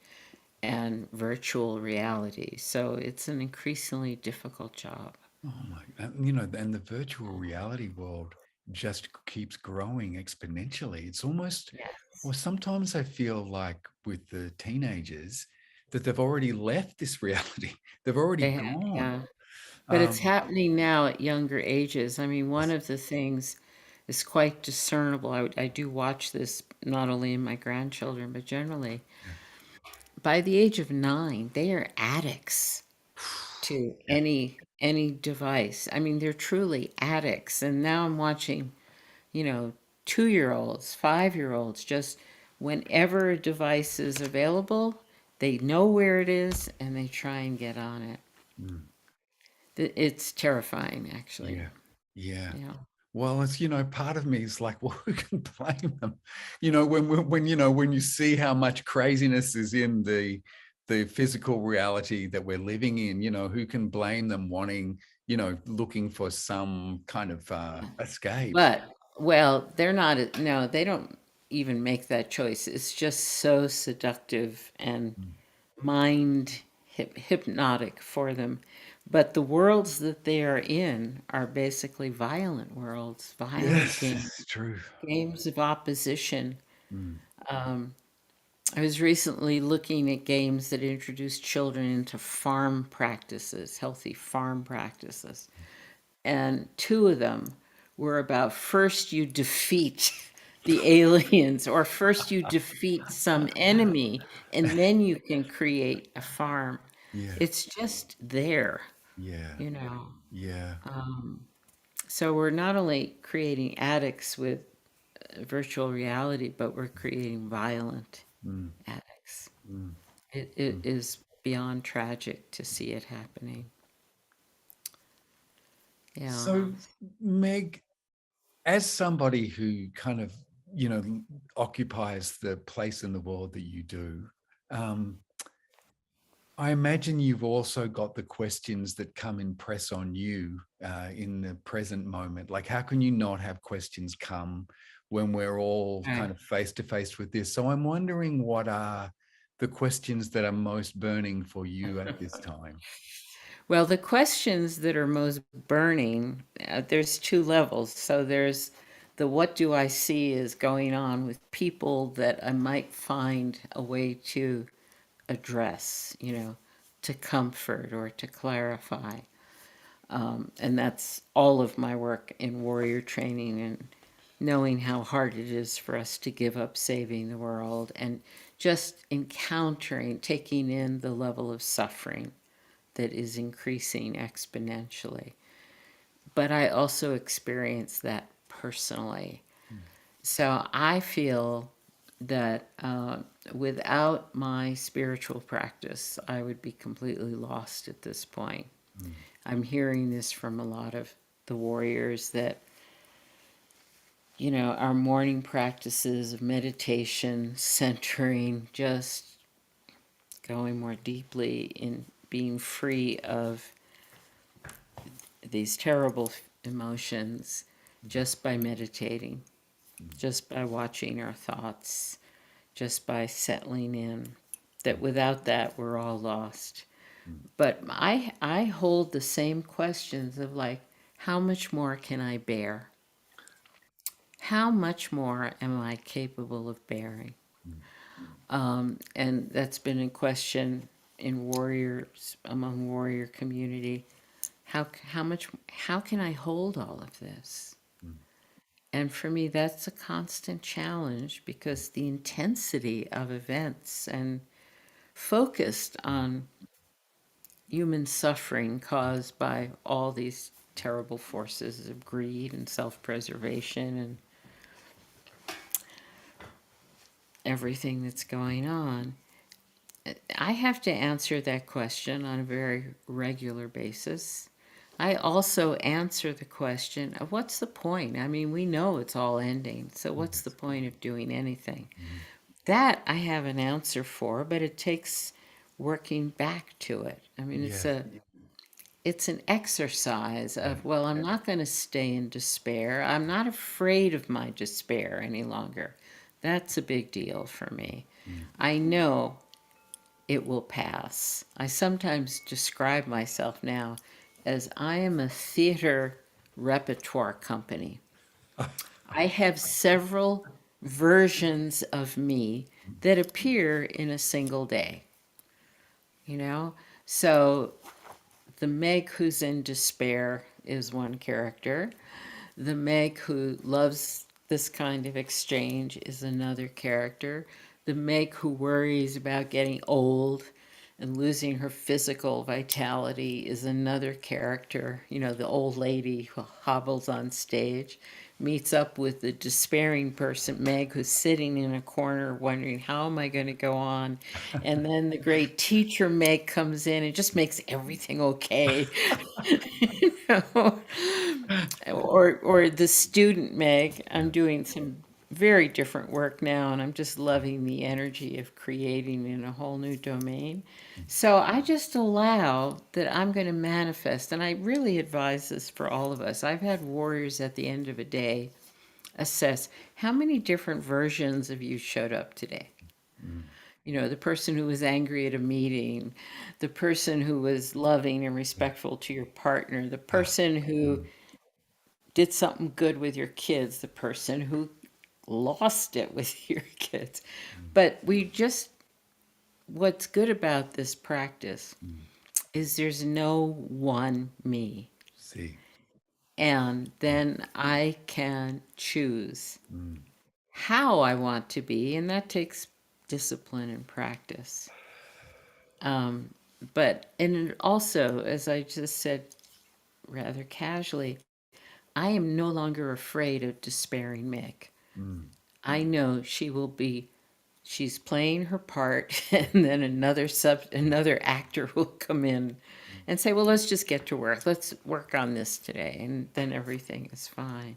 [SPEAKER 1] and virtual reality. So it's an increasingly difficult job.
[SPEAKER 2] Oh my, and the virtual reality world just keeps growing exponentially. It's almost,
[SPEAKER 1] Yes.
[SPEAKER 2] or sometimes I feel like with the teenagers that they've already left this reality. They've already
[SPEAKER 1] They have,
[SPEAKER 2] gone.
[SPEAKER 1] yeah. But it's
[SPEAKER 2] Um,
[SPEAKER 1] happening now at younger ages. I mean, one of the things is quite discernible. I do watch this not only in my grandchildren, but generally.
[SPEAKER 2] yeah,
[SPEAKER 1] By the age of 9, they are addicts to
[SPEAKER 2] yeah,
[SPEAKER 1] any device. I mean, they're truly addicts. And now I'm watching, you know, 2-year-olds, 5-year-olds, just whenever a device is available, they know where it is and they try and get on it.
[SPEAKER 2] mm,
[SPEAKER 1] It's terrifying, actually.
[SPEAKER 2] yeah, yeah.
[SPEAKER 1] Yeah.
[SPEAKER 2] Well, it's, part of me is like, well, who can blame them? When you see how much craziness is in the physical reality that we're living in, who can blame them wanting, looking for some kind of escape?
[SPEAKER 1] But, well, they're not, no, they don't even make that choice. It's just so seductive and
[SPEAKER 2] Mm.
[SPEAKER 1] mind hypnotic for them. But the worlds that they are in are basically violent worlds, violent
[SPEAKER 2] Yes, it's
[SPEAKER 1] games,
[SPEAKER 2] true.
[SPEAKER 1] games of opposition.
[SPEAKER 2] Mm.
[SPEAKER 1] Um, I was recently looking at games that introduce children into farm practices, healthy farm practices. And two of them were about first you defeat the aliens, or first you defeat some enemy, and then you can create a farm.
[SPEAKER 2] Yeah,
[SPEAKER 1] It's just there,
[SPEAKER 2] yeah,
[SPEAKER 1] you know.
[SPEAKER 2] yeah.
[SPEAKER 1] So we're not only creating addicts with virtual reality, but we're creating violent
[SPEAKER 2] Mm,
[SPEAKER 1] addicts.
[SPEAKER 2] mm,
[SPEAKER 1] It
[SPEAKER 2] mm.
[SPEAKER 1] is beyond tragic to see it happening. Yeah.
[SPEAKER 2] So, Meg, as somebody who kind of, occupies the place in the world that you do, um, I imagine you've also got the questions that come and press on you in the present moment. Like, how can you not have questions come when we're all
[SPEAKER 1] Right.
[SPEAKER 2] kind of face to face with this? So I'm wondering, what are the questions that are most burning for you at this time?
[SPEAKER 1] Well, the questions that are most burning, there's two levels. So there's the what do I see is going on with people that I might find a way to address, to comfort or to clarify. And that's all of my work in warrior training and knowing how hard it is for us to give up saving the world and just encountering, taking in the level of suffering that is increasing exponentially. But I also experience that personally. So I feel that without my spiritual practice, I would be completely lost at this point.
[SPEAKER 2] Mm.
[SPEAKER 1] I'm hearing this from a lot of the warriors that, our morning practices of meditation, centering, just going more deeply in being free of these terrible emotions just by meditating, just by watching our thoughts, just by settling in. That without that, we're all lost. But I hold the same questions of like, how much more can I bear? How much more am I capable of bearing? And that's been in question in warriors among warrior community. How can I hold all of this? And for me, that's a constant challenge because the intensity of events and focused on human suffering caused by all these terrible forces of greed and self-preservation and everything that's going on. I have to answer that question on a very regular basis. I also answer the question of what's the point? I mean, we know it's all ending, so what's the
[SPEAKER 2] Yes.
[SPEAKER 1] point of doing anything?
[SPEAKER 2] Mm.
[SPEAKER 1] That I have an answer for, but it takes working back to it. I mean,
[SPEAKER 2] Yeah.
[SPEAKER 1] it's an exercise
[SPEAKER 2] Yeah.
[SPEAKER 1] of, well, I'm not going to stay in despair. I'm not afraid of my despair any longer. That's a big deal for me.
[SPEAKER 2] Mm.
[SPEAKER 1] I know it will pass. I sometimes describe myself now as I am a theater repertoire company. I have several versions of me that appear in a single day, you know? So the Meg who's in despair is one character. The Meg who loves this kind of exchange is another character. The Meg who worries about getting old and losing her physical vitality is another character. The old lady who hobbles on stage meets up with the despairing person, Meg, who's sitting in a corner wondering, how am I going to go on? And then the great teacher, Meg, comes in and just makes everything okay. you know? Or the student, Meg. I'm doing some very different work now, and I'm just loving the energy of creating in a whole new domain. So I just allow that I'm going to manifest, and I really advise this for all of us. I've had warriors at the end of a day assess how many different versions of you showed up today.
[SPEAKER 2] Mm.
[SPEAKER 1] The person who was angry at a meeting, the person who was loving and
[SPEAKER 2] Yeah.
[SPEAKER 1] respectful to your partner, the
[SPEAKER 2] Ah.
[SPEAKER 1] person who
[SPEAKER 2] Mm.
[SPEAKER 1] did something good with your kids, the person who lost it with your kids.
[SPEAKER 2] Mm.
[SPEAKER 1] But what's good about this practice
[SPEAKER 2] Mm.
[SPEAKER 1] is there's no one me.
[SPEAKER 2] See.
[SPEAKER 1] And then I can choose
[SPEAKER 2] Mm.
[SPEAKER 1] how I want to be, and that takes discipline and practice. Um, and also, as I just said rather casually, I am no longer afraid of despairing Mick.
[SPEAKER 2] Mm.
[SPEAKER 1] I know she's playing her part, and then another actor will come in and say, well, let's just get to work. Let's work on this today, and then everything is fine.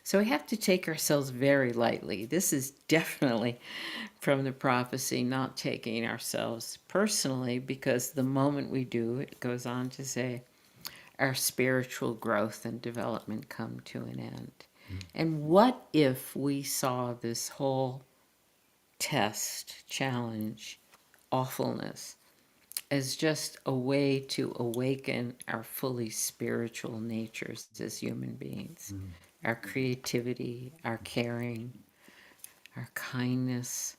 [SPEAKER 1] So we have to take ourselves very lightly. This is definitely from the prophecy, not taking ourselves personally, because the moment we do, it goes on to say, our spiritual growth and development come to an end. And what if we saw this whole test, challenge, awfulness as just a way to awaken our fully spiritual natures as human beings, our creativity, our caring, our kindness,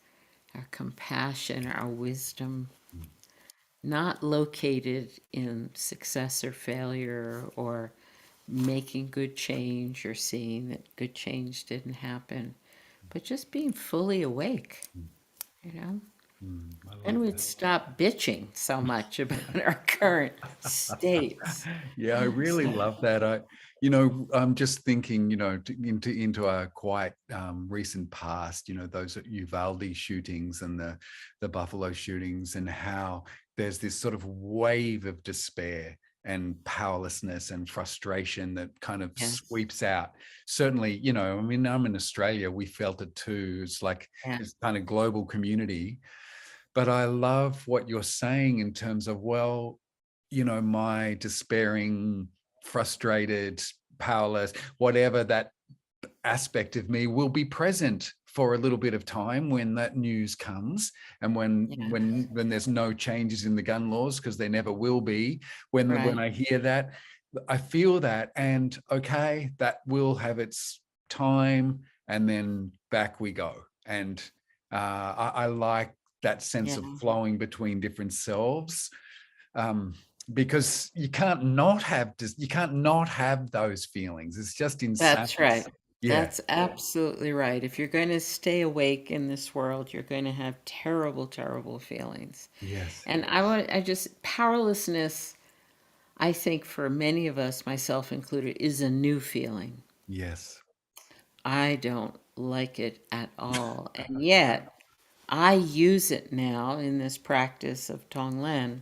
[SPEAKER 1] our compassion, our wisdom, not located in success or failure or making good change or seeing that good change didn't happen, but just being fully awake, you know?
[SPEAKER 2] I
[SPEAKER 1] And
[SPEAKER 2] love
[SPEAKER 1] we'd
[SPEAKER 2] that.
[SPEAKER 1] stop bitching so much about our current states.
[SPEAKER 2] Yeah, I really
[SPEAKER 1] So,
[SPEAKER 2] love that. I'm just thinking, into a quite recent past, those Uvalde shootings and the Buffalo shootings, and how there's this sort of wave of despair and powerlessness and frustration that kind of
[SPEAKER 1] yes,
[SPEAKER 2] sweeps out. Certainly, I mean, I'm in Australia, we felt it too. It's like
[SPEAKER 1] yeah,
[SPEAKER 2] this kind of global community. But I love what you're saying in terms of, well, my despairing, frustrated, powerless, whatever that aspect of me will be present for a little bit of time when that news comes, and when
[SPEAKER 1] yeah,
[SPEAKER 2] when there's no changes in the gun laws, because there never will be. When
[SPEAKER 1] right,
[SPEAKER 2] I hear that, I feel that, and okay, that will have its time, and then back we go. And I like that sense
[SPEAKER 1] yeah.
[SPEAKER 2] of flowing between different selves, because you can't not have those feelings. It's just insane.
[SPEAKER 1] That's right.
[SPEAKER 2] Yeah.
[SPEAKER 1] That's absolutely right. If you're going to stay awake in this world, you're going to have terrible, terrible feelings.
[SPEAKER 2] Yes.
[SPEAKER 1] And powerlessness, I think for many of us, myself included, is a new feeling.
[SPEAKER 2] Yes.
[SPEAKER 1] I don't like it at all. And yet, I use it now in this practice of Tonglen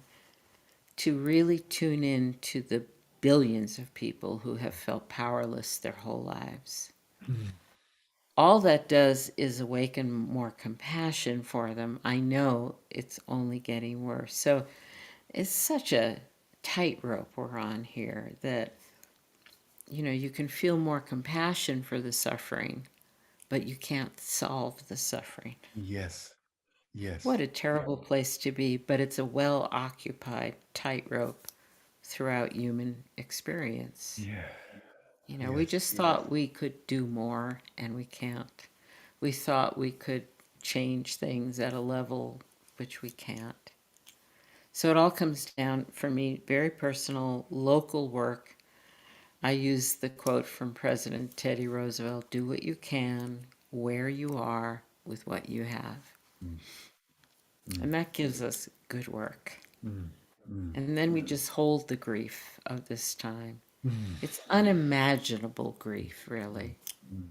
[SPEAKER 1] to really tune in to the billions of people who have felt powerless their whole lives.
[SPEAKER 2] Mm.
[SPEAKER 1] All that does is awaken more compassion for them. I know it's only getting worse. So it's such a tightrope we're on here that, you can feel more compassion for the suffering, but you can't solve the suffering.
[SPEAKER 2] Yes. Yes.
[SPEAKER 1] What a terrible place to be, but it's a well occupied tightrope throughout human experience.
[SPEAKER 2] Yeah.
[SPEAKER 1] We
[SPEAKER 2] Yes.
[SPEAKER 1] just thought we could do more, and we can't. We thought we could change things at a level which we can't. So it all comes down, for me, very personal, local work. I use the quote from President Teddy Roosevelt, do what you can, where you are, with what you have.
[SPEAKER 2] Mm. Mm.
[SPEAKER 1] And that gives us good work.
[SPEAKER 2] Mm. Mm.
[SPEAKER 1] And then we just hold the grief of this time.
[SPEAKER 2] Mm.
[SPEAKER 1] It's unimaginable grief, really.
[SPEAKER 2] Mm.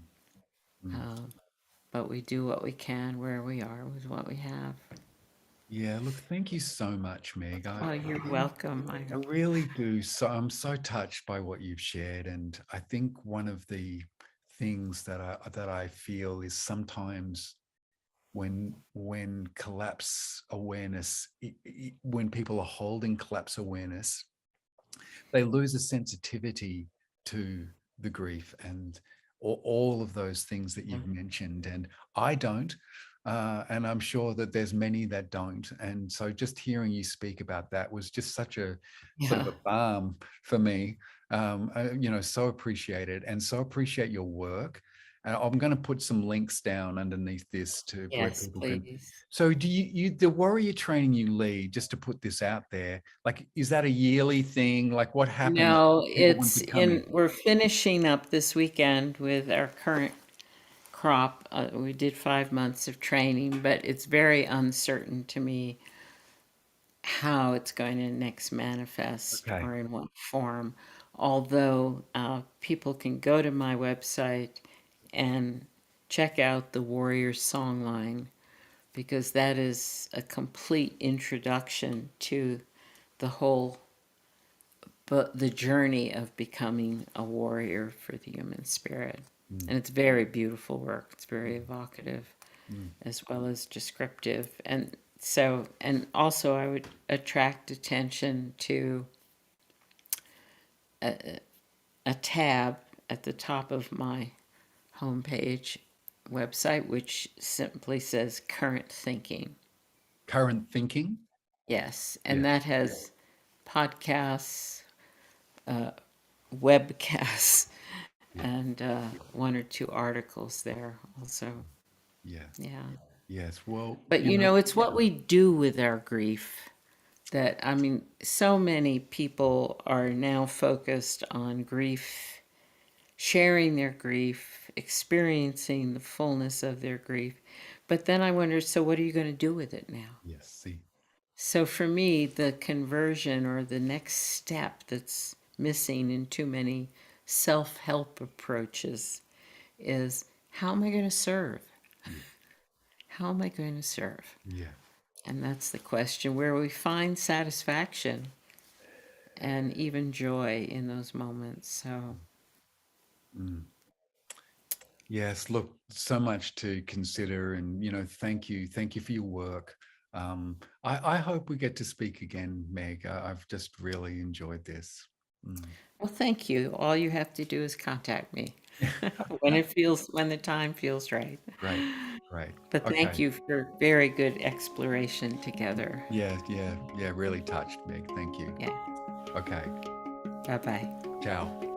[SPEAKER 2] Mm.
[SPEAKER 1] Um, but we do what we can where we are with what we have.
[SPEAKER 2] Yeah, look, thank you so much, Meg.
[SPEAKER 1] Oh, you're welcome.
[SPEAKER 2] I really do. So I'm so touched by what you've shared. And I think one of the things that I feel is sometimes when collapse awareness, when people are holding collapse awareness, they lose a sensitivity to the grief and all of those things that
[SPEAKER 1] Yeah.
[SPEAKER 2] you've mentioned. And I don't. And I'm sure that there's many that don't. And so just hearing you speak about that was just such a sort of
[SPEAKER 1] Yeah.
[SPEAKER 2] a balm for me. So appreciated, and so appreciate your work. And I'm going to put some links down underneath this to where
[SPEAKER 1] Yes,
[SPEAKER 2] people can.
[SPEAKER 1] please.
[SPEAKER 2] So do the warrior training you lead, just to put this out there, like, is that a yearly thing? Like, what happens
[SPEAKER 1] No,
[SPEAKER 2] if people want to come in?
[SPEAKER 1] we're finishing up this weekend with our current crop. We did 5 months of training, but it's very uncertain to me how it's going to next manifest
[SPEAKER 2] Okay.
[SPEAKER 1] or in what form. Although people can go to my website and check out the Warrior Songline, because that is a complete introduction to the whole but the journey of becoming a warrior for the human spirit.
[SPEAKER 2] Mm.
[SPEAKER 1] And it's very beautiful work. It's very evocative
[SPEAKER 2] Mm.
[SPEAKER 1] as well as descriptive. And so, and also I would attract attention to a tab at the top of my homepage website, which simply says current thinking.
[SPEAKER 2] Current thinking.
[SPEAKER 1] Yes. And
[SPEAKER 2] Yeah.
[SPEAKER 1] that has podcasts, webcasts,
[SPEAKER 2] Yeah.
[SPEAKER 1] and one or two articles there also.
[SPEAKER 2] Yeah.
[SPEAKER 1] Yeah.
[SPEAKER 2] Yes. Well,
[SPEAKER 1] But you know, it's what we do with our grief that, I mean, so many people are now focused on grief, sharing their grief, experiencing the fullness of their grief. But then I wonder, so what are you going to do with it now?
[SPEAKER 2] yes. See.
[SPEAKER 1] So for me, the conversion or the next step that's missing in too many self help approaches is, how am I going to serve?
[SPEAKER 2] Yeah.
[SPEAKER 1] How am I going to serve?
[SPEAKER 2] Yeah.
[SPEAKER 1] And that's the question, where we find satisfaction and even joy in those moments. So,
[SPEAKER 2] Mm. Yes. Look, so much to consider, and thank you for your work. I hope we get to speak again, Meg. I've just really enjoyed this. Mm.
[SPEAKER 1] well, thank you. All you have to do is contact me when the time feels right.
[SPEAKER 2] Great. Great.
[SPEAKER 1] But thank
[SPEAKER 2] Okay.
[SPEAKER 1] you for very good exploration together.
[SPEAKER 2] Yeah. Yeah. Yeah. Really touched, Meg. Thank you.
[SPEAKER 1] Yeah.
[SPEAKER 2] Okay.
[SPEAKER 1] Bye bye.
[SPEAKER 2] Ciao.